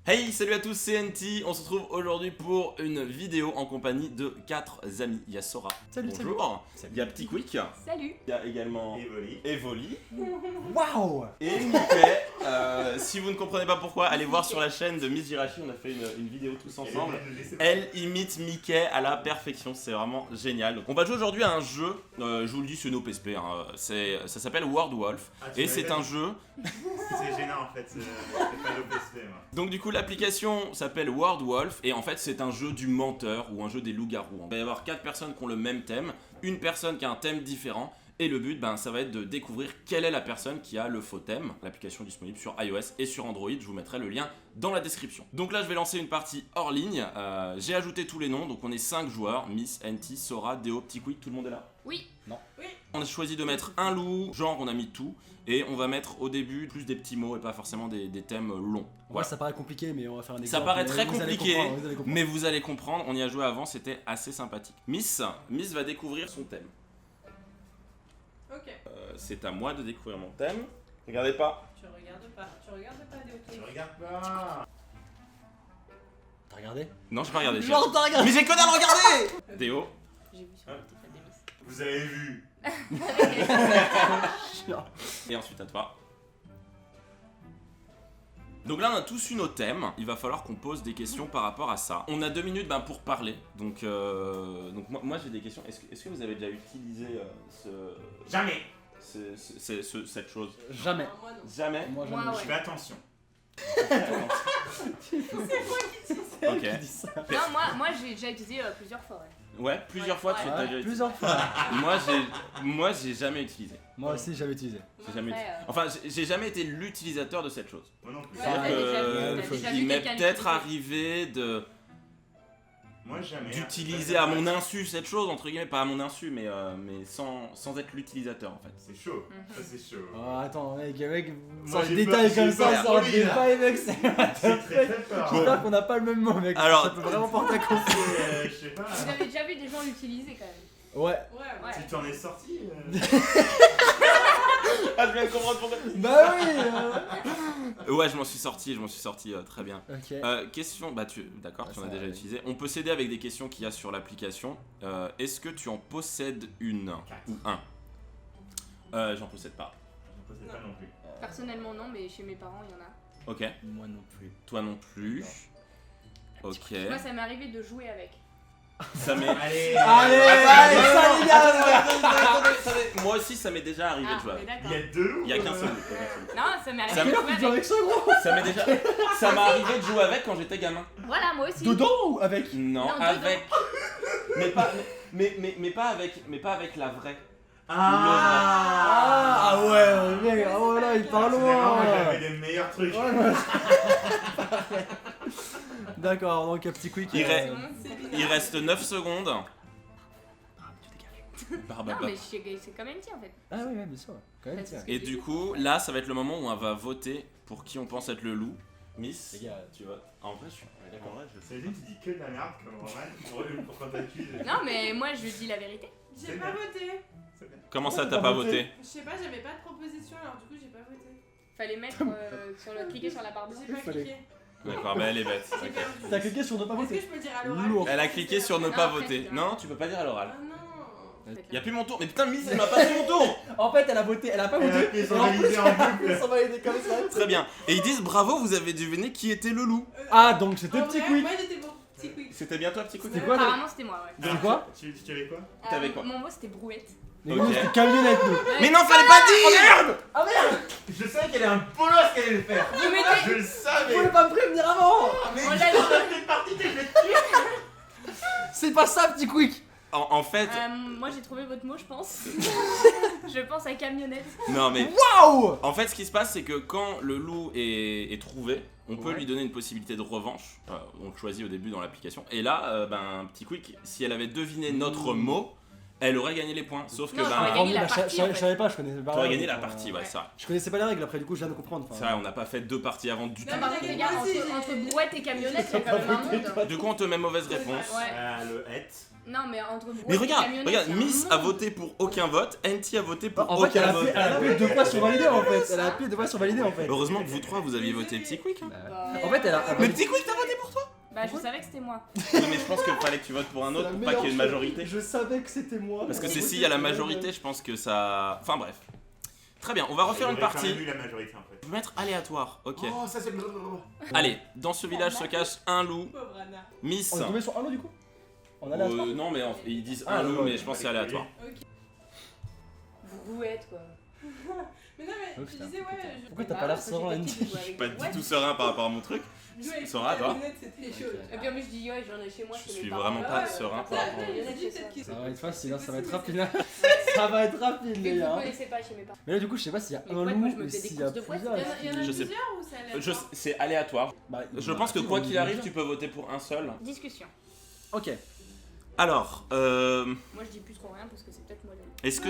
Hey, salut à tous, c'est NT. On se retrouve aujourd'hui pour une vidéo en compagnie de 4 amis. Il y a Sora. Salut, bonjour. Salut. Il y a Petit Quick. Salut. Il y a également Evoli. Waouh. Et Mickey. Si vous ne comprenez pas pourquoi, allez voir sur la chaîne de Miss Jirachi. On a fait une vidéo tous ensemble. Elle imite Mickey à la perfection. C'est vraiment génial. Donc, on va jouer aujourd'hui à un jeu. Je vous le dis, c'est nos PSP. Hein. Ça s'appelle World Wolf. Et c'est un jeu. C'est gênant en fait, c'est pas l'OPSP moi. Donc du coup l'application s'appelle World Wolf et en fait c'est un jeu du menteur ou un jeu des loups-garous. Il va y avoir 4 personnes qui ont le même thème, une personne qui a un thème différent et le but ça va être de découvrir quelle est la personne qui a le faux thème. L'application est disponible sur iOS et sur Android, je vous mettrai le lien dans la description. Donc là je vais lancer une partie hors ligne, j'ai ajouté tous les noms, donc on est 5 joueurs, Miss, NT, Sora, Deo, Petit Quick, tout le monde est là? Oui. Non. Oui. On a choisi de mettre un loup, genre on a mis tout, et on va mettre au début plus des petits mots et pas forcément des thèmes longs. Ouais, ça paraît compliqué, mais on va faire un exemple. Ça paraît très Vous allez compliqué, comprendre. mais vous allez comprendre, on y a joué avant, c'était assez sympathique. Miss va découvrir son thème. Ok. C'est à moi de découvrir mon thème. Regardez pas. Tu regardes pas Déo. Je regarde pas. T'as regardé? Non, j'ai pas regardé. Genre, t'as regardé. Mais j'ai que dalle regarder. Déo. J'ai vu sur le petit fan de Miss. Vous avez vu. Et ensuite à toi. Donc là on a tous eu nos thèmes, il va falloir qu'on pose des questions par rapport à ça. On a 2 minutes pour parler, donc moi j'ai des questions. Est-ce que vous avez déjà utilisé Jamais. cette chose? Jamais. Non, moi non. Jamais. Moi, Moi, jamais. ouais. Je fais attention. Ok. Qui dit ça? Non, moi j'ai déjà utilisé plusieurs fois. Ouais. Ouais, plusieurs fois tu Ouais. as déjà utilisé. Plusieurs fois. Moi j'ai jamais utilisé. Moi aussi, j'avais utilisé. J'ai jamais Après, utilisé. Enfin j'ai jamais été l'utilisateur de cette chose. Moi non plus. Ouais, C'est-à-dire t'as déjà vu, que t'as déjà il vu m'est quelqu'un peut-être l'utiliser. arrivé de Moi jamais. d'utiliser à mon insu cette chose, entre guillemets, pas à mon insu, mais sans être l'utilisateur en fait. C'est chaud. Ça c'est chaud. Oh, attends, mec, Moi, ça j'ai détaille peur, comme j'ai ça, peur ça en pour lui, là. détail, mec. C'est J'ai très peur. J'espère qu'on n'a pas le même mot, mec. Alors- Ça peut vraiment porter à cause. Je sais pas. Vous avez déjà vu des gens l'utiliser quand même. Ouais. Ouais. Tu t'en es sorti Ah, je viens de comprendre pourquoi. Bah oui. Ouais, je m'en suis sorti très bien. Ok. Question, d'accord, Ouais, tu en as ça, déjà oui. utilisé. On peut s'aider avec des questions qu'il y a sur l'application. Est-ce que tu en possèdes une ou un? J'en possède pas. Je ne sais pas non plus. Personnellement non, mais chez mes parents il y en a. Ok. Moi non plus. Toi non plus. Ok. Moi ça m'est arrivé de jouer avec. Ça m'est. Allez. Allez, ça, les gars. Attendez. Moi aussi, ça m'est déjà arrivé de jouer. mais avec. Il d'accord. y a 2 loups. Il y a qu'un seul. Non, ça m'est Ça arrivé de Tu jouer joues avec. avec ça, gros? Ça m'est déjà. Ça m'est arrivé de jouer avec quand j'étais gamin. Voilà, moi aussi. Dedans ou avec? Non, Non, avec. Mais pas avec la vraie. Ah ouais, mec, ah ouais, là, il parle Moi j'avais loin. des meilleurs trucs. Ouais, ouais. D'accord, donc un petit quick. Il reste- C'est bon, c'est Il bizarre. reste 9 secondes. Non, Barbaba. mais c'est comme NT en fait. Ah oui, ouais, bien sûr. Quand même, tiens. Et du coup, là, ça va être le moment où on va voter pour qui on pense être le loup. Miss, Les gars, tu votes. En vrai, je suis d'accord. Ça veut dire que tu dis que de la merde comme Roman pour quand t'accuses. Non, mais moi je dis la vérité. C'est J'ai bien. pas voté. C'est bien. Comment ça, Pourquoi t'as t'as pas voté voté? Je sais pas, j'avais pas de proposition alors du coup j'ai pas voté. Fallait mettre cliquer sur la barre blanche. J'ai pas Fallait- cliqué. D'accord, mais elle est bête. J'ai perdu. T'as cliqué sur ne pas Est-ce que voter. je peux dire à l'oral? Lourd. Elle a cliqué sur ne Non, pas après, voter. c'est Non, tu peux pas dire à l'oral. Ah non. Y'a plus mon tour. Mais putain, Miss, elle m'a passé mon tour. En fait, elle a voté, elle a pas Elle a voté. fait et son en plus, validé en boucle. son validé comme ça. Très bien. Et ils disent bravo, vous avez deviné qui était le loup. Ah, donc c'était En petit vrai, quick. Moi j'étais bon. Petit quick. C'était bien toi, petit coup. C'était quoi, Apparemment c'était moi, ouais. C'est quoi? Tu avais quoi? T'avais quoi? Mon mot c'était brouette. Les Ok. gars, c'était camionnette, nous. Mais non, fallait pas dire. Ah merde, Je savais qu'elle est un bolos qu'elle allait le faire. Vous mettez. Je le vous savais. pouvez pas me prévenir avant. Mais On l'a je dit. fait une partie que je vais te tuer. C'est pas ça, petit quick. En fait, Moi j'ai trouvé votre mot, je pense. Je pense à camionnette. non mais. Waouh. En fait, ce qui se passe, c'est que quand le loup est trouvé, on peut Ouais. lui donner une possibilité de revanche. On le choisit au début dans l'application. Et là, petit quick, si elle avait deviné notre mot, elle aurait gagné les points. Sauf que Non, j'aurais ben, gagné la je partie, en fait. savais pas, je connaissais pas. t'aurais gagné la donc, partie, ouais, c'est vrai. Je connaissais pas les règles, après du coup je viens de comprendre. C'est vrai, on n'a pas fait 2 parties avant du tout. Non, par contre, les gars, Moi aussi, entre j'ai- brouette et camionnette, il y a quand même un monde. Du coup, on te met mauvaise réponse. Ouais. Le het. Non, mais entre Mais et regarde, camionnette, regarde, c'est un Miss a monde. voté pour aucun vote, NT a voté pour En fait, aucun vote. elle a appuyé 2 fois sur valider en fait. Elle a appuyé 2 fois sur valider en fait. Heureusement que vous trois vous aviez voté Petit Quick. Hein. Bah, En fait, elle a. Mais Petit Quick t'as voté pour toi? bah, je savais que c'était moi. Non mais je pense qu'il fallait que tu votes pour un autre pour pas qu'il y ait une majorité. Je savais que c'était moi. Parce que c'est s'il y a la majorité, je pense que ça... Enfin bref. Très bien, on va refaire une partie. la majorité en fait. Je vais mettre aléatoire, ok. Oh, ça c'est. Allez, dans ce village se cache un loup. Pauvre Anna. Miss. On est tombé sur un lot du coup. On a la Non mais ils disent Ah, un loup ouais. mais je pense que c'est aléatoire. Vous rouette, quoi. Mais non, mais Oh, tu putain. disais, ouais. Pourquoi t'as pas l'air serein, Andy? Je suis pas du tout serein par rapport à mon truc. Serein, toi? C'était chaud. Et puis en plus, je dis, ouais, j'en ai chez moi. Je chez mes suis parents. vraiment pas Ouais, serein ouais, par rapport ouais, au- ouais, chez soi. Ça va être facile, hein, ça va être rapide. Hein. Ça va être rapide, Mais les vous gars. hein. connaissez pas chez mes parents. Mais là, du coup, je sais pas s'il y a Mais un ouais, moi, je loup me ou fais des s'il y a courses de boîte. plusieurs. Il y en a Je sais. plusieurs ou c'est aléatoire? C'est aléatoire. Bah, Je pense que quoi qu'il arrive, tu peux voter pour un seul. Discussion. Ok. Alors, Moi, je dis plus trop rien parce que c'est peut-être moi. est-ce que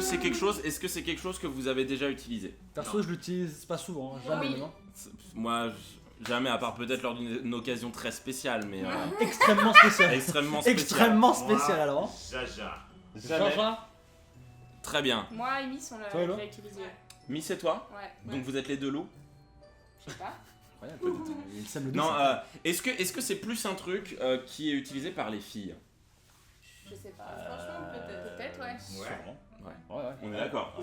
c'est quelque chose que vous avez déjà utilisé? Perso, je l'utilise pas souvent, hein, jamais. Oui. non. Moi, jamais, à part peut-être lors d'une occasion très spéciale, mais Extrêmement spécial. extrêmement spéciale. Extrêmement spécial alors. hein. Jaja. Jamais. Jaja. Très bien. Moi et Miss, on l'a Toi, Elo déjà utilisé. Miss et toi? Ouais. Donc vous êtes les deux loups? Je sais pas. Incroyable. Il sème le Non, dos, est-ce que c'est plus un truc qui est utilisé par les filles? Je sais pas. Franchement, peut-être. Peut-être, ouais. Ouais. Ouais, ouais. On est d'accord.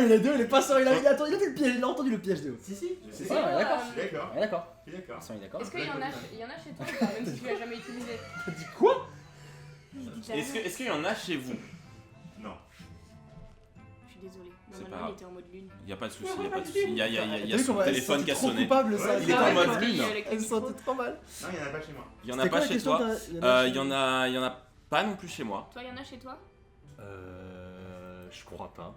Les deux, il est pas serein. Il a entendu le piège, il a entendu le piège, Déo. Si, si, je sais. Ouais, ouais, d'accord. Je suis d'accord. Ouais, d'accord. Je suis d'accord. Ils sont d'accord. Est-ce qu'il y en a chez toi ou pas, même si tu l'as jamais utilisé? T'as dit quoi? Est-ce qu'il y en a chez vous? Non. Je suis désolée. C'est pas Normalement, grave. il était en mode lune. Y a pas de souci, y a pas de souci. Il y a T'as vu son comment elle se téléphone sentit qui a trop sonné. coupable, ça. Il est en Ah, mode parce qu'il y lune. a avec Elle le se micro. sentait trop mal. Non, il y en a pas chez moi. Il y en C'était a quoi pas la chez question, toi? Il y en a pas non plus chez moi. Toi, il y en a chez toi? Je crois pas.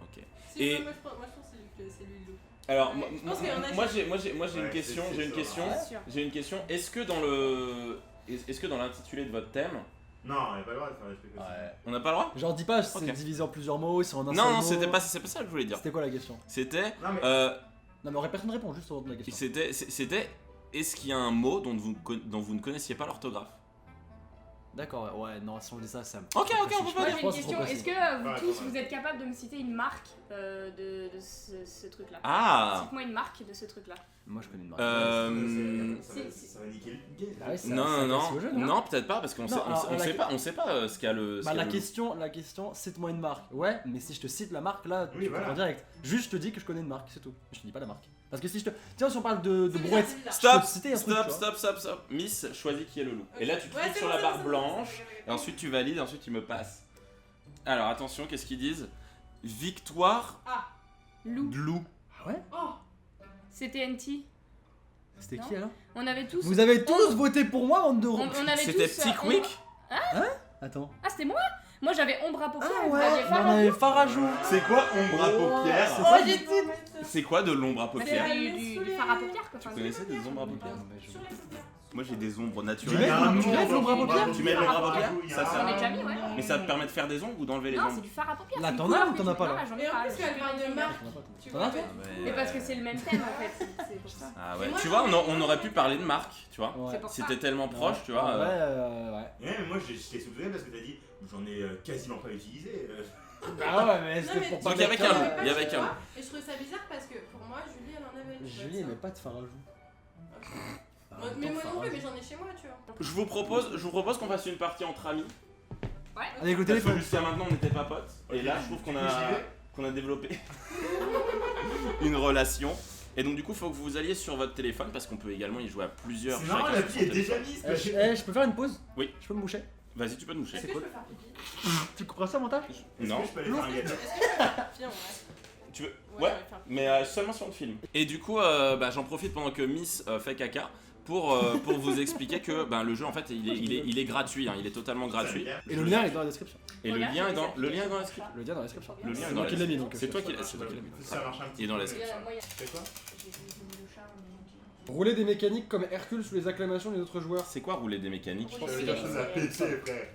Ok. Si, Et- moi, je pense que c'est lui le loup. Alors, Ouais, je pense qu'il y en a moi chez- j'ai une Ouais, question, c'est j'ai une ça. question, Bien sûr. j'ai une question. Est-ce que dans l'intitulé de votre thème, Non, il n'y a pas le droit de faire des trucs comme ça. Ouais. on n'a pas le droit? Genre, dis pas, c'est Ok. divisé en plusieurs mots, c'est en un seul Non, non, mot. c'est pas ça que je voulais dire. C'était quoi la question? C'était, Non, mais. Non, mais personne ne répond, juste au nom de la question. c'était, est-ce qu'il y a un mot dont vous ne connaissiez pas l'orthographe? D'accord, ouais, non, si on dit ça, ça me. Ok, on peut Moi, pas j'ai une question. Est-ce que vous Ouais, tous, ouais. vous êtes capables de me citer une marque de ce truc-là? Ah. Cite-moi une marque de ce truc-là. Moi, je connais une marque. Ça va niquer le game. Ah ouais, ça- Non, ça non, casse le jeu, non, non, peut-être pas parce qu'on Non, sait, alors, on la- sait pas, ce qu'il y a le. ce Bah, qu'il y a la question, cite-moi une marque. Ouais, mais si je te cite la marque, là, Oui, tu voilà. comprends direct. Juste, je te dis que je connais une marque, c'est tout. Je te dis pas la marque. Parce que si je te. Tiens, si on parle de C'est bizarre, brouette. c'est bizarre. Je peux Stop, te citer un truc, stop, tu vois. stop, stop, stop. Miss, choisis qui est le loup. Et là, tu Ouais, cliques c'est sur bon, la c'est barre bon, c'est bon. blanche, et ensuite tu valides, et ensuite tu me passes. Alors attention, qu'est-ce qu'ils disent? Victoire Lou. de loup. Ah ouais? Oh, C'était NT. C'était Non. qui alors? On avait tous. Vous avez tous voté pour moi, bande de On ronds. avait C'était tous, Petit ombre- Quick. Attends. Ah, c'était moi? Moi, j'avais ombre à paupières. Ah vous ouais, aviez mais Phare on à avait vous. Farajou. C'est quoi ombre à paupières? c'est oh, pas j'ai du- dit. C'est quoi de l'ombre à Bah, paupières? c'est du fard à paupières, quoi. Tu connaissais des ombres à paupières? Sur les paupières. Moi j'ai des ombres Tu naturelles. mets Il y a un tu mets nom, l'ombre à paupières? Tu mets l'ombre à paupières? Ça, J'en ai déjà mis, ouais. Mais ça te permet de faire des ongles ou d'enlever les Non, c'est ongles? du fard à paupières. Là, c'est une t'en as couleur ou que t'en tu- as pas, Non, là là, j'en ai Et en pas. plus, je elle vais parle de vérifier. marque. Tu T'en vois, as, toi? Mais parce que c'est le même thème en fait, c'est pour ça. Ah Et ouais. moi, Tu j'en vois, ai on aurait pu parler de marque, tu vois. Ouais. C'est pour ça. C'était tellement proche, tu vois. Ouais, ouais. Et même moi, je t'ai soupçonné parce que t'as dit j'en ai quasiment pas utilisé. Ah ouais, mais Non, c'était mais pour tu pas Donc, il y avait mettre, qu'un euh, loup. Il y avait qu'un loup. Et je trouvais ça bizarre parce que pour moi, Julie, elle en avait. tu vois, Julie, ça. mais pas de Farajou. Mais moi non plus, mais j'en ai chez moi, tu vois. Je vous propose qu'on fasse une partie entre amis. Avec le Parce que téléphone. jusqu'à maintenant on n'était pas potes. Et là je trouve qu'on a développé une relation. Et donc du coup il faut que vous vous alliez sur votre téléphone parce qu'on peut également y jouer à plusieurs. C'est marrant, chacun la sur son fille est téléphone. déjà mise. Je peux faire une pause? Oui. Je peux me boucher? Vas-y tu peux te moucher. Est-ce que je peux faire pipi? Tu comprends ça, montage? Non. Je peux aller faire un gâteau. Viens, ouais. Tu veux? Ouais, Ouais. on va faire pipi. Mais seulement sur le film. Et du coup j'en profite pendant que Miss fait caca. Pour vous expliquer que le jeu en fait il est gratuit, hein, il est totalement gratuit. Et le lien est dans la description. Et le lien est dans la description. Le lien est dans la description. Le lien est C'est dans moi la qui l'ai mis donc. C'est toi qui l'as mis. Ça marche un petit Il est dans la peu. description. Moi, il y a- Tu fais quoi j'ai vu le chat, mais- Rouler des mécaniques comme Hercule sous les acclamations des autres joueurs. C'est quoi rouler des mécaniques? Je pense que Oui, c'est oui, Ça a oui. pété, frère.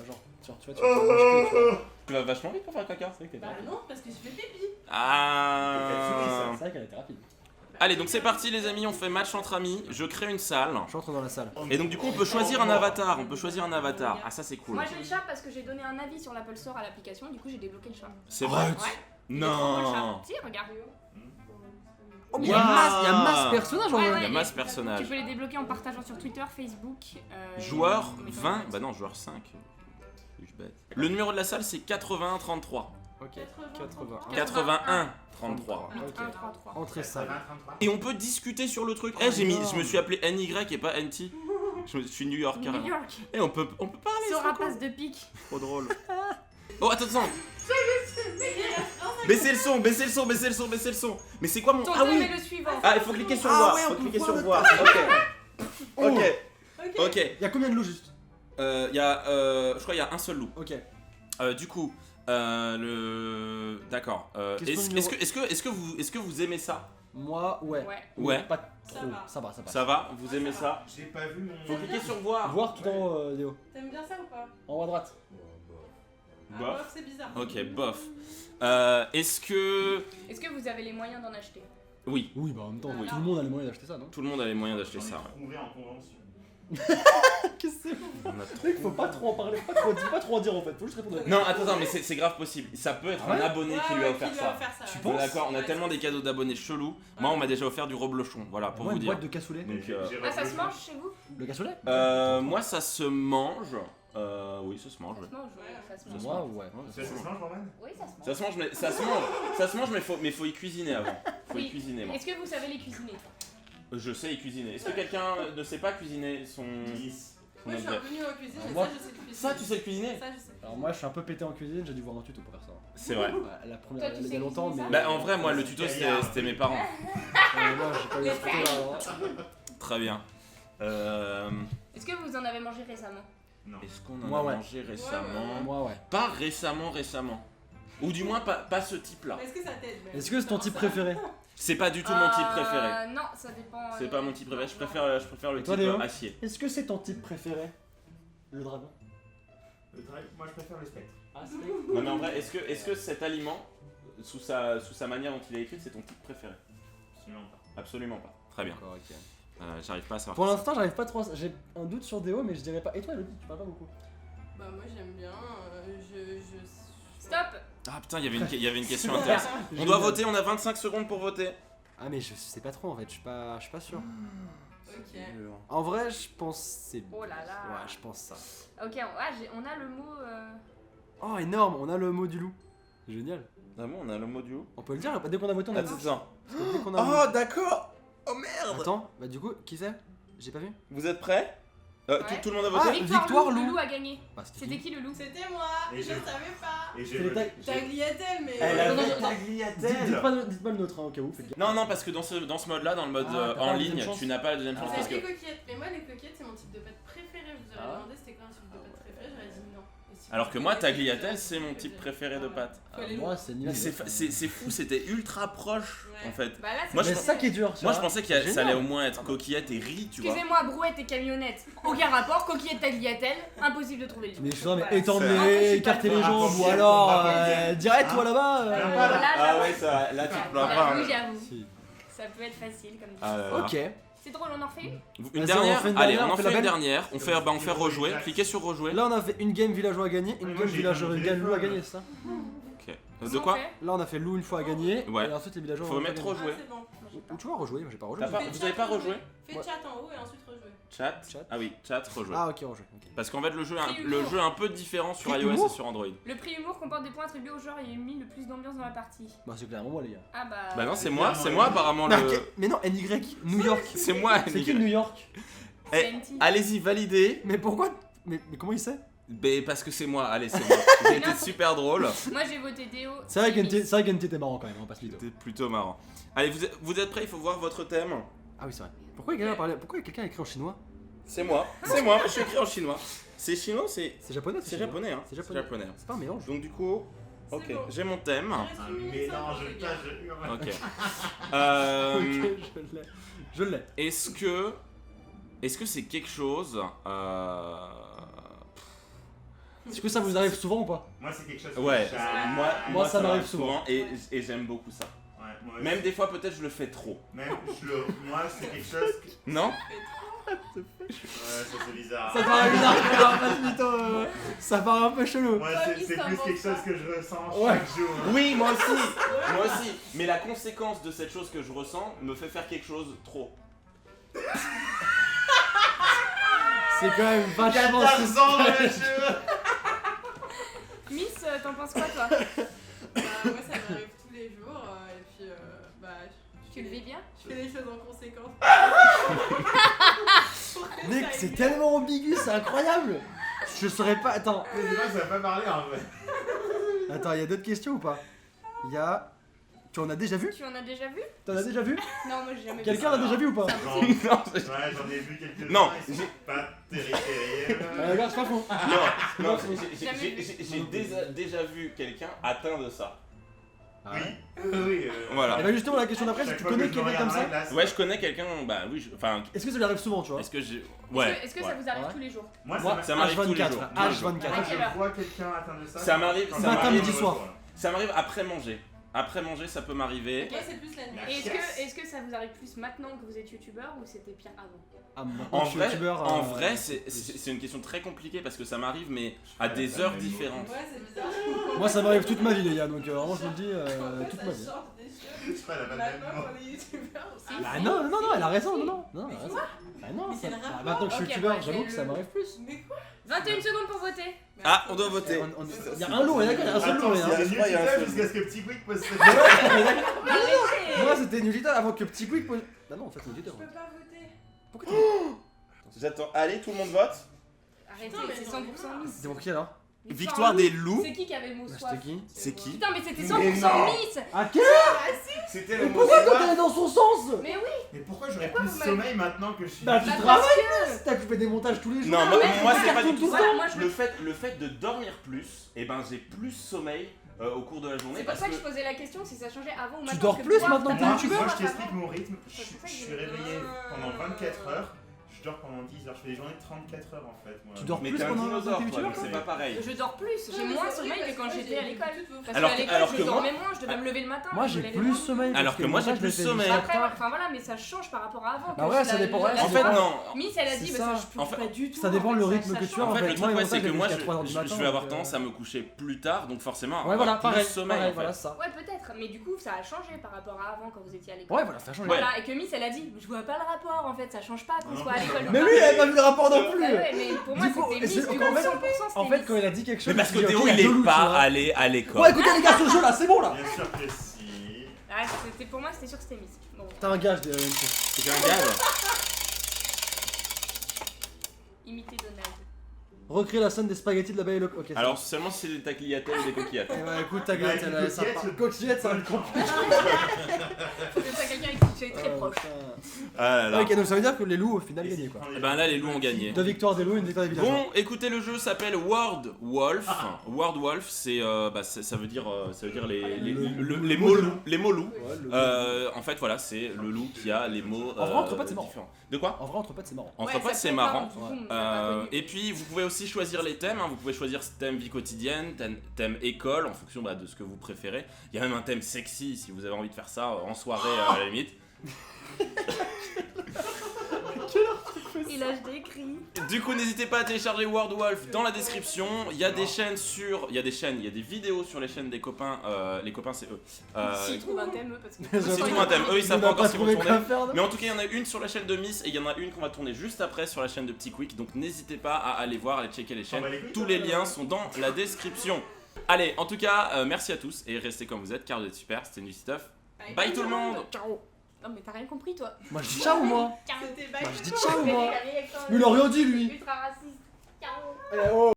Genre, tu vois, tu vas te muscler, tu vois. Tu vas vachement vite pour faire caca, c'est vrai que t'es Bah non, parce que je fais pipi. Ah. C'est vrai qu'elle était rapide. Allez, donc c'est parti les amis, on fait match entre amis. Je crée une salle. J'entre dans la salle. Et donc du coup on peut choisir un avatar. On peut choisir un avatar. Ah ça c'est cool. Moi j'ai le chat parce que j'ai donné un avis sur l'Apple Store à l'application, du coup j'ai débloqué le chat. C'est vrai. Ouais. Il est trop beau, le chat. Non. Si, regarde. Oh, mais il y a masse personnages en Ouais, vrai. Il y a masse Tu personnages. peux les débloquer en partageant sur Twitter, Facebook. Joueur et- 20. Bah non, joueur 5. Je suis bête. Le numéro de la salle c'est 81 33. Ok, 80. 81 33. 1, Ok. 3, 3. Entrée salle. Et on peut discuter sur le truc. Eh, je me suis appelé NY et pas NT. Je suis New York New carrément. York. Et on peut parler. Sur c'est un cool. passe de pique. Trop drôle. Oh attends. Baissez le son, baissez le son, baissez le son, baissez le son. Mais c'est quoi mon. Ton Ah thème oui. est le suivant. Ah il faut cliquer sur Ah voir. ouais, on Faut peut cliquer voir sur le voir. Oh. Ok. Ok. Il y a combien de loups juste? Il y a, je crois qu'il y a un seul loup. Ok. Du coup, d'accord. Question Est-ce que vous aimez ça? Moi, ouais. Ouais. Ouais. Pas Ça trop. va. Ça va, ça va. Ça va? Vous aimez ça? J'ai pas vu mon. Faut cliquer sur voir. Voir tout en haut, Léo. T'aimes bien ça ou pas? En haut à droite. Ah, Bof. bof, c'est bizarre. Ok, bof. Est-ce que. Est-ce que vous avez les moyens d'en acheter? Oui, Oui, bah en même temps, Oui. tout le monde a les moyens d'acheter ça, non? tout le monde a les moyens d'acheter J'en ai ça. Ouais. trouvé en convention. Qu'est-ce que c'est? On a trop- Mec, faut pas trop en parler, pas trop en dire en fait, faut juste répondre. Non, attends, mais c'est grave possible. Ça peut être un Ouais. abonné qui lui a offert ça. Tu ouais. penses D'accord, on a Ouais, tellement des cadeaux d'abonnés chelous. Moi, on m'a déjà offert du reblochon. Voilà, pour Moi, vous une dire. boîte de cassoulet. Donc, Ah, ça se mange chez vous? Le cassoulet? moi, ça se mange. Oui, ça se mange. Ça Ouais. se mange, ouais. Ça se Ça mange. se Moi, mange. ouais. Ouais, Ça se mange, Roman? Oui, ça se mange. Ça se mange, mais faut y cuisiner avant. Faut y Oui. cuisiner, moi. Est-ce que vous savez les cuisiner? Je sais y cuisiner. Est-ce que quelqu'un ne sait pas cuisiner son 10. Moi, je suis un peu nulle en cuisine, mais Moi- ça, je sais cuisiner. Ça, tu sais le cuisiner? Ça, je sais. Alors, moi, je suis un peu pété en cuisine, j'ai dû voir un tuto pour faire ça. C'est vrai. Ouais, la première, Toi, tu il y sais a longtemps, mais. cuisiner Bah, en vrai, moi, le tuto, c'était mes parents. Moi, j'ai pas eu ce tuto là. Très bien. Est-ce que vous en avez mangé récemment? Non. Est-ce qu'on en Moi, a ouais. mangé récemment? Moi, ouais. Pas récemment. Ou du moins, pas ce type-là. Est-ce que ça t'aide même? Est-ce que c'est ton type préféré? C'est pas du tout mon type préféré. Non, ça dépend. C'est pas mon type préféré. Je préfère le Toi, type Léo acier. Est-ce que c'est ton type préféré? Le dragon. Moi, je préfère le spectre. Ah, Non, mais en vrai, est-ce que cet aliment, sous sa manière dont il est écrit, c'est ton type préféré? Absolument pas. Absolument pas. Très bien. D'accord, ok. J'arrive pas à savoir. Pour l'instant, j'arrive pas trop. J'ai un doute sur Déo, mais je dirais pas. Et toi, Elodie, tu parles pas beaucoup. Bah, moi, j'aime bien. Stop! Ah putain, il y avait une question intéressante. On doit voter, on a 25 secondes pour voter. Ah, mais je sais pas trop en fait, je suis pas sûr. Ok. En vrai, je pense c'est. Oh là là. Ouais, je pense ça. Ok, on a le mot. Oh, énorme, on a le mot du loup. Génial. Ah bon, on a le mot du haut. On peut le dire, dès qu'on a voté, on a Attends, dit. attends. Parce que dès qu'on a Oh d'accord. Oh merde. Attends, bah du coup, qui c'est? J'ai pas vu. Vous êtes prêts? Ouais. Tout le monde a Ah, voté? Victoire, le Lou. loup a gagné. Bah, C'était qui le loup? C'était moi! Et Je je- savais pas! Et j'ai C'était les voté. Tagliatelle, mais. Elle Non, non, avait non, tagliatelle. Dites-pas le nôtre, hein, au cas où. Faites gaffe. Non, parce que dans ce mode-là, dans le mode Ah, t'as pas en la ligne, deuxième chance. tu n'as pas la deuxième Ah, chance Vous parce avez que. des coquillettes, mais moi les coquillettes c'est mon type de pâte préféré. Je vous aurais Ah. demandé c'était quoi un type de pâte préféré, j'aurais dit non. Et si Alors vous que moi, avez tagliatelle, des c'est mon coquillettes, type préféré de Ah ouais. pâte. Faut aller Moi, c'est ni Mais l'un ni l'autre. c'est fou, c'était ultra proche Ouais. en fait. Bah là, c'est Moi, je Mais pense- c'est ça qui est dur. tu Moi, je vois. pensais que ça Génial. allait au moins être coquillette et riz, tu vois. Excusez-moi, brouette et camionnette. Aucun rapport, coquillette tagliatelle, impossible de trouver le Mais truc. je sais pas, mais Voilà. étendre C'est- les, Impossible. écarter les Ah, jambes ou pour alors combattre. direct toi là-bas. Là, Ah j'avoue. ouais, ça, là tu te plains J'avoue, pas. j'avoue. Si. Ça peut être facile comme dit. Ah là là. Ok. C'est drôle, on en refait une? Une Vas-y, dernière? on en fait une Allez, dernière, on en on fait fait la une belle. dernière. On fait rejouer. Cliquez sur rejouer. Là on a fait une game villageois à gagner, une Moi, game j'ai villageois fait une un game loup à téléphone. gagner, c'est ça? Ok. Comment De quoi? on fait? Là on a fait loup une fois à gagner, Ouais. et ensuite les villageois Faut on a mettre pas gagné. rejouer. Ah, c'est bon. Ou tu vas rejouer, moi j'ai pas rejoué. T'as pas- Fais vous chat avez pas en haut. rejoué? Fais Ouais. chat en haut et ensuite rejouer. Chat. Chat. Ah oui, chat, rejouer. Ah ok, rejouer. Ok. Parce qu'en fait, le jeu humour. est un peu différent sur Prix iOS humour et sur Android. Le prix humour comporte des points attribués au joueur ayant mis le plus d'ambiance dans la partie. Bah c'est clairement moi les gars. Ah bah. Bah non, c'est moi apparemment Mais, le. ok, mais non, NY, New York. C'est moi, C'est qui New York? C'est Eh, NT. Allez-y, validez. Mais pourquoi? Mais comment il sait? Parce que c'est moi, allez, c'est moi. J'ai été super drôle. Moi j'ai voté Déo. C'est vrai Limite. qu'NT était marrant quand même, on passe l'idée. C'était plutôt marrant. Allez, vous êtes prêts? Il faut voir votre thème. Ah oui c'est vrai. Pourquoi quelqu'un a écrit en chinois? C'est moi, je suis écrit en chinois. C'est chinois, c'est C'est japonais? c'est japonais, hein. C'est japonais. C'est pas un mélange. Donc du coup, ok, C'est bon. j'ai mon thème. Il reste Un une minute mélange 50, les gars. de hurle. Ok. Ok, je l'ai. Est-ce que c'est quelque chose Est-ce que ça vous arrive souvent ou pas? Moi, c'est quelque chose. Ouais, que j'adore. moi ça ça m'arrive m'arrive souvent et j'aime beaucoup ça. Ouais, Moi Même aussi. des fois, peut-être, je le fais trop. Moi, c'est quelque chose. Non? Ouais, ça c'est bizarre. Ça paraît bizarre, pas de mytho, ça paraît un peu chelou. Moi, c'est ça plus m'en quelque va. chose que je ressens Ouais. chaque jour. Oui, moi aussi. Moi aussi. Mais la conséquence de cette chose que je ressens me fait faire quelque chose trop. C'est quand même vachement 14 ans dans les cheveux. Miss, t'en penses quoi toi? Bah, moi, ça m'arrive tous les jours. Et puis, bah, Tu le vis bien? je fais les choses en conséquence. Mec, c'est tellement ambigu, c'est incroyable. Je saurais pas. Attends, Mais dis-moi, ça va pas parler en vrai. attends, il y a d'autres questions ou pas? Il y a. Tu en as déjà vu? Tu en as déjà vu? T'en as déjà vu? Non, moi j'ai jamais vu. Quelqu'un l'a déjà vu ou pas? Non, Non, ouais, j'en ai vu quelques-uns. Non, Ils sont pas terribles. Regarde, c'est pas faux. non, Jamais vu. j'ai déjà vu quelqu'un atteint de ça. Oui, oui. Voilà. Et bah justement, la question d'après, c'est Chaque tu fois connais que je me quelqu'un comme regarde dans la ça? glace. Ouais, je connais quelqu'un, bah oui, enfin, Est-ce que ça lui arrive souvent, tu vois? est-ce que j'ai... Est-ce Ouais. que, est-ce que ouais. ça vous arrive Ouais. tous les jours? Moi, Moi, Ça m'arrive tous les H24, jours. frère, Tous les jours. H24. À quelle heure? Je vois quelqu'un atteint de ça. Ça m'arrive, quand ça je Matin, m'arrive, midi, soir. ça m'arrive après manger. Après manger, ça peut m'arriver. Moi, c'est plus la nuit. La Et chiasse. est-ce que ça vous arrive plus maintenant que vous êtes youtubeur ou c'était pire avant? Ah, maintenant En que je suis vrai, youtubeur, en vrai, c'est une question très compliquée parce que ça m'arrive, mais à des heures différentes. Ouais, c'est bizarre. Moi, ça m'arrive toute ma vie, les gars, donc vraiment, je vous le dis, Ouais, toute ça ma vie. change des choses. Je sais pas, elle a pas le même Maintenant, mot. pour les youtubeurs aussi. Bah non, non, non, elle a raison, non, non, non, elle a raison. Bah non, Mais ça- c'est le bah, rapport. maintenant que je suis Ok, youtubeur, ouais, j'avoue mais que ça le- m'arrive plus. Mais quoi? 21 secondes pour voter. Ah, on doit voter. Il y a un lot, on est d'accord, il y a un seul lot, Attends, mais, c'est hein. un je crois qu'il y a un youtubeur seul. jusqu'à ce que Petit Quick poste cette Arrêtez. Moi, c'était Nulita avant que Petit Quick pose. Bah non, en fait, c'est Je Nulita. peux pas voter. Pourquoi tu. J'attends. Allez, tout le monde vote. Arrêtez, Putain, mais c'est j'en ai 100% marre. Miss. C'était pour qui alors? Victoire des loups. C'est qui avait le mot Bah, soif? c'était qui? C'est qui? Putain, mais c'était Mais 100% non. Miss. Ah, qui? C'était Mais le mot pourquoi toi soif. t'es dans son sens? Mais oui, Mais pourquoi j'aurais Pourquoi plus vous de m'avez- sommeil maintenant que je suis. Bah, tu bah, travailles. parce que... T'as fait des montages tous les jours. Non, moi, ouais, moi, c'est c'est pas cartoon du tout tout le ça. temps. Moi, je me- Le fait de dormir plus, et ben j'ai plus sommeil au cours de la journée C'est pour parce ça que que je posais la question si ça changeait avant ou maintenant. Tu dors parce que plus toi, maintenant t'as que pas t'es Moi, un youtubeur moi, soif je t'explique avant. mon rythme. Je C'est pour ça que suis je- réveillé pendant 24 heures. Je dors pendant 10 heures. Je fais des journées de 34 heures en fait. Moi. Tu dors mais plus t'es un pendant dinosaure, t'es toi, youtubeur, donc c'est pas pareil. Je dors plus, j'ai Non, mais moins c'est sommeil horrible que quand parce que j'étais moi, à j'ai l'école. toutes vos Parce Alors qu'à que- l'école, alors je que moi- dormais moins, je devais me lever le matin. Moi je j'ai levais plus moins. sommeil. Alors parce que moi, j'ai montage, je plus l'ai fait sommeil. jusqu'à Après, tard. enfin voilà, mais ça change par rapport à avant. Bah ouais, ça dépend, ouais, En fait, non. Miss, elle a dit, C'est bah ça ça. je En fait- pas du tout. Ça dépend en fait, le ça- rythme ça que tu as, change. En fait, le moi, truc, les ouais, c'est que montages, moi, je les fais jusqu'à 3 heures du je matin, vais avoir donc, tendance à me coucher plus tard, donc forcément Ouais, avoir voilà, plus pareil. sommeil. Pareil, en voilà, fait. ça. Ouais, peut-être, mais du coup, ça a changé par rapport à avant quand vous étiez à l'école. Ouais, voilà, ça change. Ouais. Voilà, et que Miss, elle a dit, je vois pas le rapport en fait, ça change pas qu'on Non. soit à l'école. Mais lui, elle a pas vu le rapport non plus. Ah ouais, mais pour moi, Du coup, c'était Miss, c'est- du en coup, fait- 100% c'était En fait, Miss. quand il a dit quelque chose, Mais parce je que me suis dit, Théo, ok, il y a deux est loups, tu pas vois. allé à l'école. Bon, écoutez les gars, ce jeu là, c'est bon là. Bien sûr que si. Ah, c'était pour moi, c'était sûr que c'était Miss. Bon, T'as un gage, C'est un gars. imiter Donald. recréer la scène des spaghettis de la Belle et le. Ok. c'est Alors seulement si c'est des tagliatelles ou des coquillettes. bon. Eh ouais, écoute, ta Avec gueule, une elle, ça coquillette, part. Coquillette, ça va être compliqué. Faut que ça quelqu'un avec qui tu es très proche. Ah là là. Ok, donc ça veut dire que les loups au final gagnaient quoi. Et ben là, les loups ont gagné. 2 victoires des loups, une victoire des villageois. Bon, écoutez, le jeu s'appelle World Wolf. World Wolf, c'est ça veut dire les mots loups. Les mots loups. Ouais, le- En fait, voilà, c'est le loup qui a les mots. En vrai, entre potes, c'est marrant. différents. De quoi? En vrai, entre potes, c'est marrant. Entre Ouais, potes, ça c'est peut être marrant. du coup, on l'a pas connu. Et puis, vous pouvez aussi choisir les thèmes. Vous pouvez choisir thème vie quotidienne, thème école, en fonction de ce que vous préférez. Il y a même un thème sexy si vous avez envie de faire ça en soirée à la limite. Il a décrit. Du coup, n'hésitez pas à télécharger World Wolf dans la description. Il y a des chaînes il y a des vidéos sur les chaînes des copains. Les copains, c'est eux. S'il trouve un thème, parce que. S'ils trouvent un thème, eux, ils savent On pas a encore pas ce qu'ils vont trouvé tourner. quoi faire. Mais en tout cas, il y en a une sur la chaîne de Miss et il y en a une qu'on va tourner juste après sur la chaîne de Petit Quick. Donc n'hésitez pas à aller voir, aller checker les chaînes. Tous les liens sont dans la description. Allez, en tout cas, merci à tous et restez comme vous êtes car vous êtes super. C'était Nuit Stuff. Bye tout le monde. Ciao. Non, mais t'as rien compris, toi. Moi je dis ciao moi. C'était Moi je dis Ciao, ciao moi. Mais Il a rien dit lui. Ultra raciste. Ciao. Eh, oh.